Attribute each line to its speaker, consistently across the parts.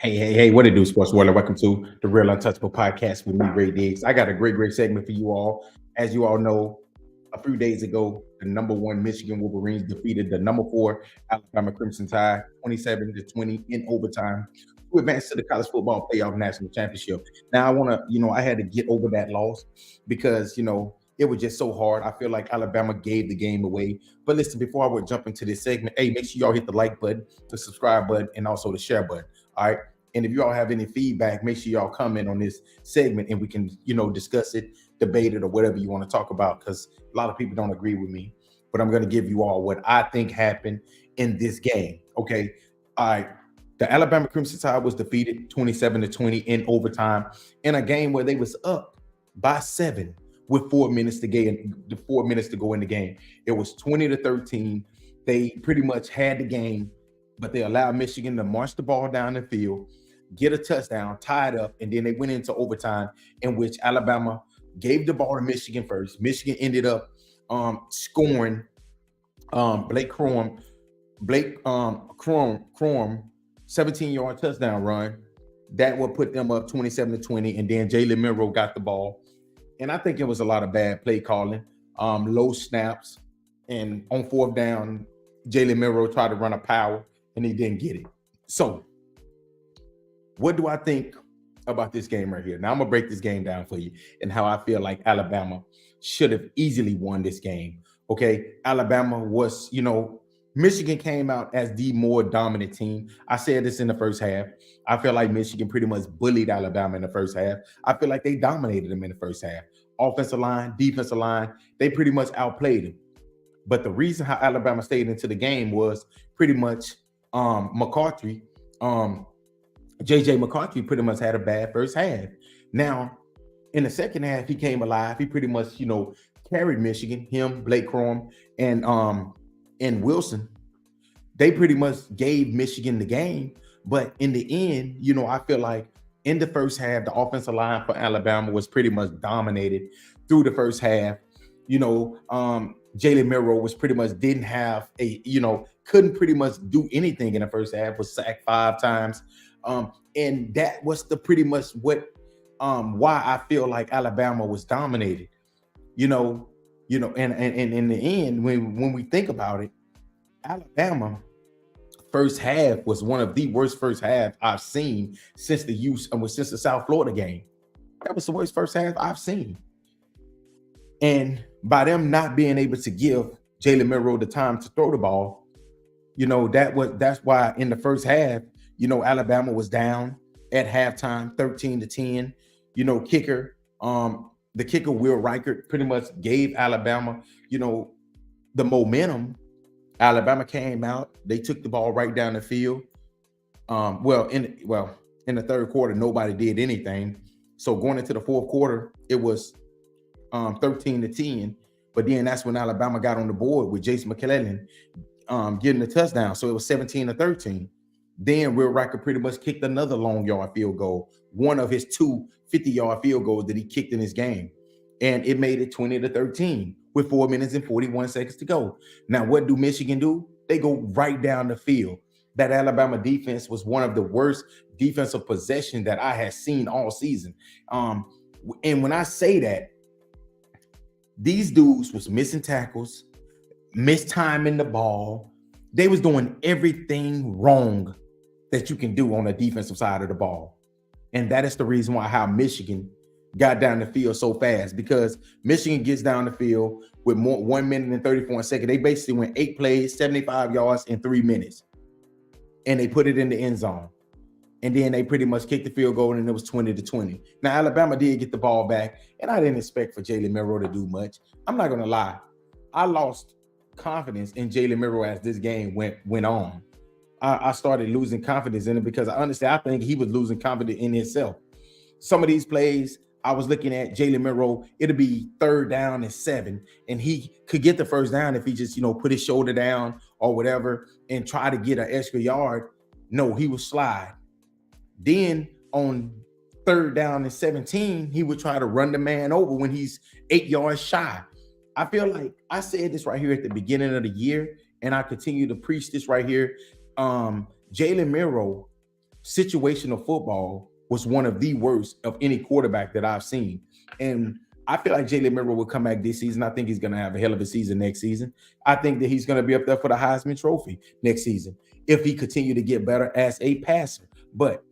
Speaker 1: Hey, what it do, Sports Warrior? Welcome to the Real Untouchable Podcast with me, Ray Diggs. I got a great segment for you all. As you all know, a few days ago, the number one Michigan Wolverines defeated the number four Alabama Crimson Tide 27-20 in overtime to advance to the College Football Playoff National Championship. Now, I had to get over that loss because, it was just so hard. I feel like Alabama gave the game away. But listen, before I would jump into this segment, hey, make sure y'all hit the like button, the subscribe button, and also the share button. All right. And if you all have any feedback, make sure y'all comment on this segment and we can, discuss it, debate it, or whatever you want to talk about, because a lot of people don't agree with me. But I'm going to give you all what I think happened in this game. Okay. All right. The Alabama Crimson Tide was defeated 27-20 in overtime in a game where they was up by 7 with 4 minutes to go in the game. It was 20-13. They pretty much had the game, but they allowed Michigan to march the ball down the field, get a touchdown, tie it up, and then they went into overtime in which Alabama gave the ball to Michigan first. Michigan ended up scoring Blake Crom 17-yard touchdown run. That would put them up 27-20, and then Jalen Milroe got the ball. And I think it was a lot of bad play calling, low snaps, and on fourth down, Jalen Milroe tried to run a power, and he didn't get it. So, what do I think about this game right here? Now, I'm going to break this game down for you and how I feel like Alabama should have easily won this game. Okay, Alabama was, Michigan came out as the more dominant team. I said this in the first half. I feel like Michigan pretty much bullied Alabama in the first half. I feel like they dominated them in the first half. Offensive line, defensive line, they pretty much outplayed them. But the reason how Alabama stayed into the game was pretty much McCarthy, JJ McCarthy pretty much had a bad first half. Now, in the second half, he came alive. He pretty much, carried Michigan, him, Blake Crom, and Wilson. They pretty much gave Michigan the game. But in the end, I feel like in the first half, the offensive line for Alabama was pretty much dominated through the first half. Jalen Milroe was pretty much didn't have couldn't pretty much do anything in the first half, was sacked 5 times. And that was the pretty much what why I feel like Alabama was dominated. And in the end, when we think about it, Alabama first half was one of the worst first half I've seen since the South Florida game. That was the worst first half I've seen. And by them not being able to give Jalen Milroe the time to throw the ball, that's why in the first half, Alabama was down at halftime, 13-10. The kicker Will Reichert pretty much gave Alabama, the momentum. Alabama came out, they took the ball right down the field. In the third quarter, nobody did anything. So going into the fourth quarter, it was 13-10. But then that's when Alabama got on the board with Jason McClellan getting the touchdown. So it was 17-13. Then Will Reichert pretty much kicked another long yard field goal, one of his 2 50-yard field goals that he kicked in his game. And it made it 20-13 with 4 minutes and 41 seconds to go. Now, what do Michigan do? They go right down the field. That Alabama defense was one of the worst defensive possession that I had seen all season. And when I say that, these dudes was missing tackles, mistiming the ball. They was doing everything wrong that you can do on the defensive side of the ball. And that is the reason why how Michigan got down the field so fast, because Michigan gets down the field with 1 minute and 34 seconds. They basically went 8 plays, 75 yards in 3 minutes. And they put it in the end zone. And then they pretty much kicked the field goal, and it was 20-20. Now, Alabama did get the ball back, and I didn't expect for Jalen Milroe to do much. I'm not going to lie. I lost confidence in Jalen Milroe as this game went on. I started losing confidence in it because I think he was losing confidence in himself. Some of these plays, I was looking at Jalen Milroe, it'll be 3rd down and 7, and he could get the first down if he just, put his shoulder down or whatever and try to get an extra yard. No, he would slide. Then on 3rd down and 17, he would try to run the man over when he's 8 yards shy. I feel like I said this right here at the beginning of the year, and I continue to preach this right here. Jalen Milroe situational football was one of the worst of any quarterback that I've seen. And I feel like Jalen Milroe will come back this season. I think he's going to have a hell of a season next season. I think that he's going to be up there for the Heisman Trophy next season if he continue to get better as a passer. But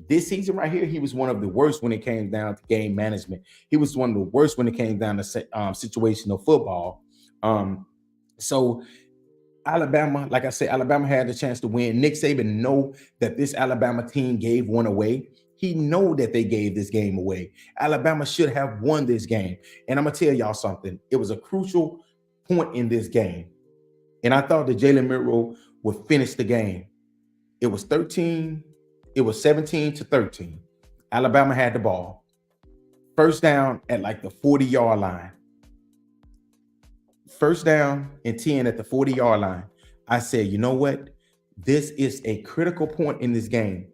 Speaker 1: this season right here, he was one of the worst when it came down to game management. He was one of the worst when it came down to situational football. So Alabama, like I said, Alabama had the chance to win. Nick Saban know that this Alabama team gave one away. He know that they gave this game away. Alabama should have won this game. And I'm going to tell y'all something. It was a crucial point in this game. And I thought that Jalen Milroe would finish the game. It was 17-13. Alabama had the ball. First down at like the 40-yard line. First down and 10 at the 40-yard line. I said, you know what? This is a critical point in this game.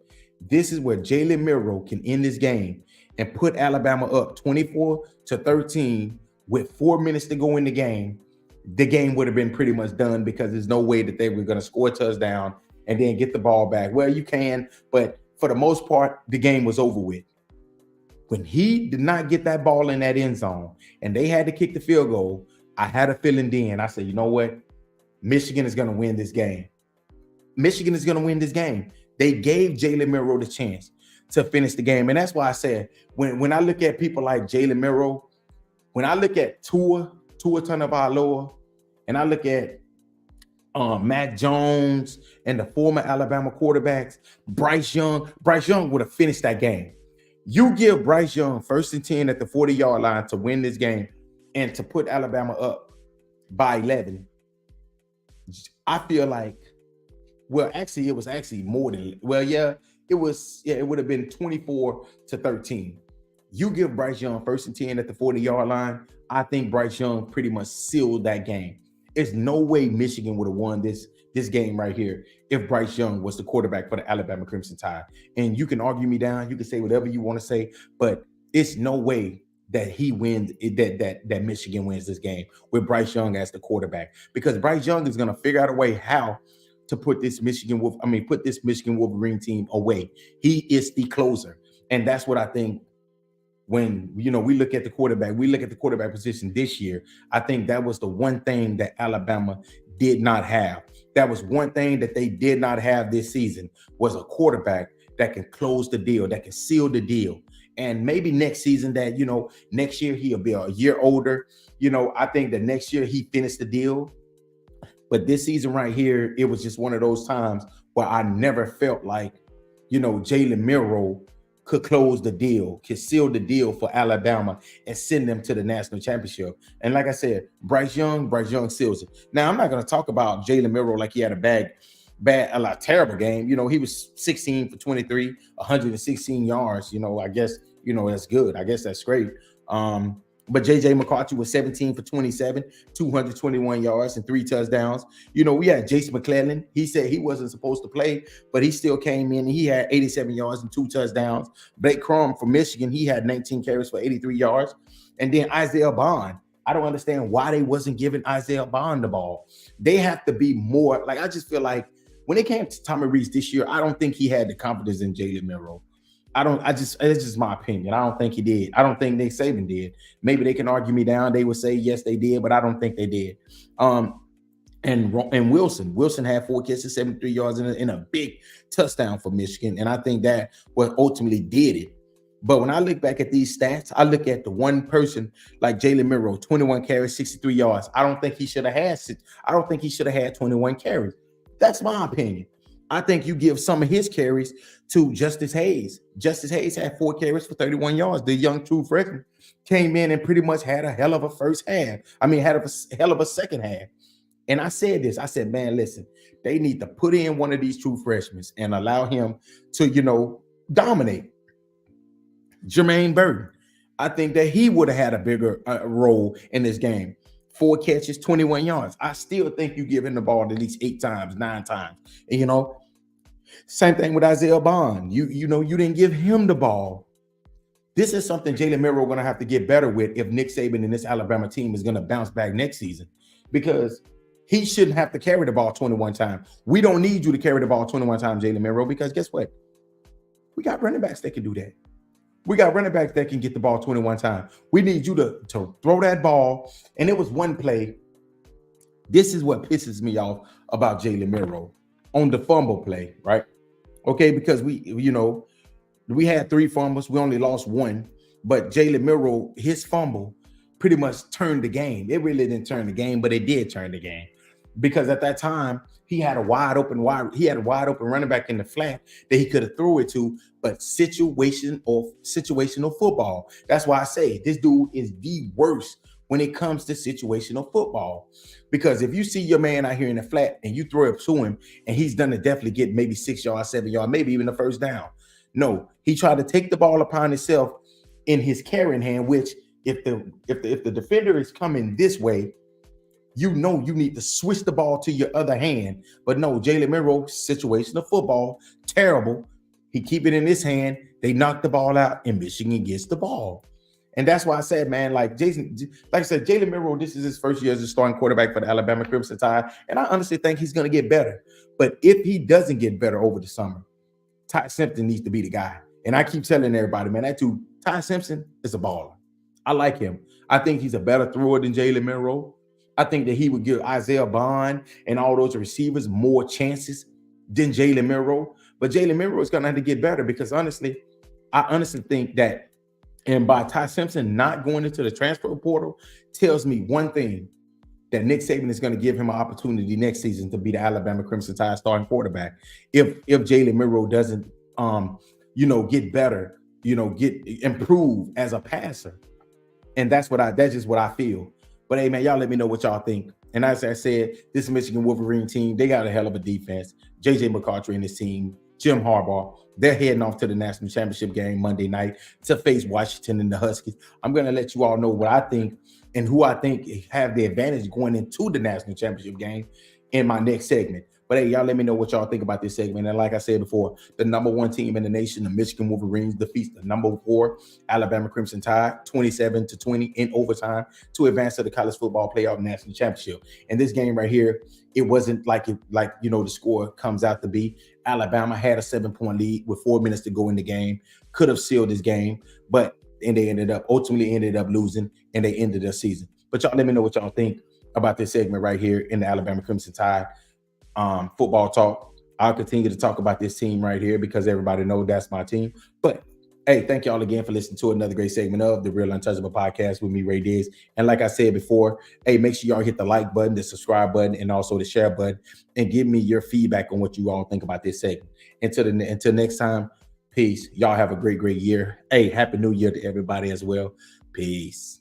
Speaker 1: This is where Jalen Milroe can end this game and put Alabama up 24-13 with 4 minutes to go in the game. The game would have been pretty much done because there's no way that they were going to score a touchdown and then get the ball back. Well, you can, but for the most part, the game was over with. When he did not get that ball in that end zone and they had to kick the field goal, I had a feeling then. I said, you know what? Michigan is going to win this game. Michigan is going to win this game. They gave Jalen Milroe the chance to finish the game. And that's why I said, when I look at people like Jalen Milroe, when I look at Tua Tagovailoa, and I look at Mac Jones and the former Alabama quarterbacks, Bryce Young would have finished that game. You give Bryce Young 1st and 10 at the 40-yard line to win this game and to put Alabama up by 11. I feel like, well, actually, it was actually more than, well, yeah, it would have been 24-13. You give Bryce Young 1st and 10 at the 40-yard line. I think Bryce Young pretty much sealed that game. There's no way Michigan would have won this game right here if Bryce Young was the quarterback for the Alabama Crimson Tide. And you can argue me down, you can say whatever you want to say, but it's no way that he wins, that Michigan wins this game with Bryce Young as the quarterback, because Bryce Young is going to figure out a way how to put this Michigan Wolverine team away. He is the closer, and that's what I think. When we look at the quarterback position this year, I think that was the one thing that Alabama did not have. That was one thing that they did not have this season, was a quarterback that can close the deal, that can seal the deal. And maybe next season next year he'll be a year older. I think that next year he finished the deal. But this season right here, it was just one of those times where I never felt like, Jalen Milroe could close the deal, could seal the deal for Alabama and send them to the national championship. And like I said, Bryce Young seals it. Now, I'm not going to talk about Jalen Milroe like he had a terrible game. He was 16 for 23, 116 yards. I guess, that's good. I guess that's great. But J.J. McCarthy was 17 for 27, 221 yards and 3 touchdowns. We had Jace McClellan. He said he wasn't supposed to play, but he still came in. He had 87 yards and 2 touchdowns. Blake Crum from Michigan, he had 19 carries for 83 yards. And then Isaiah Bond. I don't understand why they wasn't giving Isaiah Bond the ball. They have to be more. I just feel like when it came to Tommy Rees this year, I don't think he had the confidence in Jalen Milroe. It's just my opinion. I don't think he did. I don't think Nick Saban did. Maybe they can argue me down. They would say, yes, they did, but I don't think they did. And Wilson had 4 catches, 73 yards in a big touchdown for Michigan. And I think that what ultimately did it. But when I look back at these stats, I look at the one person like Jalen Milroe, 21 carries, 63 yards. I don't think he should have had 21 carries. That's my opinion. I think you give some of his carries to Justice Hayes. Justice Hayes had 4 carries for 31 yards. The young true freshman came in and pretty much had a hell of a first half. Had a hell of a second half. And I said this. I said, man, listen, they need to put in one of these true freshmen and allow him to, dominate. Jermaine Burton, I think that he would have had a bigger role in this game. 4 catches, 21 yards. I still think you give him the ball at least 8 times, 9 times. And, same thing with Isaiah Bond. You didn't give him the ball. This is something Jalen Milroe going to have to get better with if Nick Saban and this Alabama team is going to bounce back next season, because he shouldn't have to carry the ball 21 times. We don't need you to carry the ball 21 times, Jalen Milroe, because guess what? We got running backs that can do that. We got running backs that can get the ball 21 times. We need you to throw that ball. And it was one play. This is what pisses me off about Jalen Milroe on the fumble play, right? Okay, because we had 3 fumbles. We only lost 1. But Jalen Milroe, his fumble pretty much turned the game. It really didn't turn the game, but it did turn the game. Because at that time, he had a wide open running back in the flat that he could have threw it to, but situational football. That's why I say this dude is the worst when it comes to situational football. Because if you see your man out here in the flat and you throw it to him and he's done to definitely get maybe 6 yards, 7 yards, maybe even the first down. No, he tried to take the ball upon himself in his carrying hand, which if the defender is coming this way, you need to switch the ball to your other hand. But no, Jalen Milroe, situational football, terrible. He keep it in his hand. They knock the ball out, and Michigan gets the ball. And that's why I said, man, like I said, Jalen Milroe, this is his first year as a starting quarterback for the Alabama Crimson Tide. And I honestly think he's going to get better. But if he doesn't get better over the summer, Ty Simpson needs to be the guy. And I keep telling everybody, man, that dude, Ty Simpson, is a baller. I like him. I think he's a better thrower than Jalen Milroe. I think that he would give Isaiah Bond and all those receivers more chances than Jalen Milroe. But Jalen Milroe is going to have to get better because I honestly think that, and by Ty Simpson not going into the transfer portal tells me one thing, that Nick Saban is going to give him an opportunity next season to be the Alabama Crimson Tide starting quarterback. If Jalen Milroe doesn't, get better, improve as a passer. And that's just what I feel. But hey, man, y'all let me know what y'all think. And as I said, this Michigan Wolverine team, they got a hell of a defense. J.J. McCarthy and his team, Jim Harbaugh, they're heading off to the national championship game Monday night to face Washington and the Huskies. I'm going to let you all know what I think and who I think have the advantage going into the national championship game in my next segment. But hey, y'all let me know what y'all think about this segment. And like I said before, the number 1 team in the nation, the Michigan Wolverines, defeats the number 4 Alabama Crimson Tide 27-20 in overtime to advance to the college football playoff national championship. And this game right here, it wasn't like the score comes out to be. Alabama had a 7-point lead with 4 minutes to go in the game, could have sealed this game, but they ultimately ended up losing, and they ended their season. But y'all let me know what y'all think about this segment right here in the Alabama Crimson Tide football talk. I'll continue to talk about this team right here because everybody knows that's my team. But hey, thank y'all again for listening to another great segment of the Real Untouchable Podcast with me, Ray Diggs. And like I said before, hey, make sure y'all hit the like button, the subscribe button, and also the share button, and give me your feedback on what you all think about this segment. Until next time, peace. Y'all have a great year. Hey, happy New Year to everybody as well. Peace.